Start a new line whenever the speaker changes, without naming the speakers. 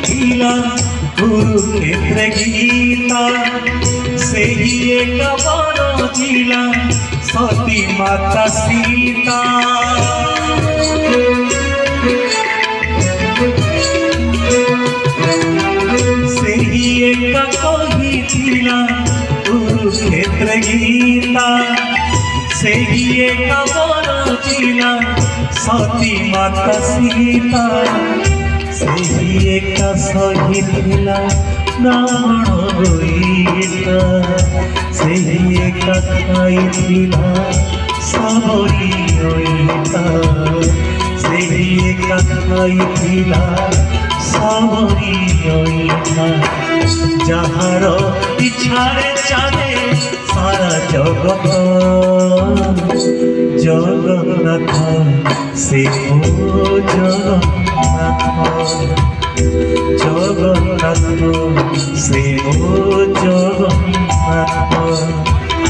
କହିଥିଲା କୁରୁକ୍ଷେତ୍ର ଗୀତା ସେହି ଏକ ବର ଥିଲା ସତୀ ମାତା ସୀତା। ସେହି ଏକ କହିଥିଲା କୁରୁକ୍ଷେତ୍ର ଗୀତା ସେହି ଏକ ବର ଥିଲା ସତୀ ମାତା ସୀତା। ସେହି ଏକା ସହିଥିଲା ରାବଣ ହୋଇତା ସେହି ଏକା ଖାଇଥିଲା ସବରି ହୋଇତା ସେହି ଏକା ଖାଇଥିଲା ସବରି ହୋଇତା। ଯାହାର ଇଚ୍ଛାରେ ଚାଲେ ସାରା ଜଗତ ଜଗନ୍ନାଥ ସେ ମୋ ଜଗନ୍ନାଥ ଜଗନ୍ନାଥ ସେ ମୋ ଜଗନ୍ନାଥ।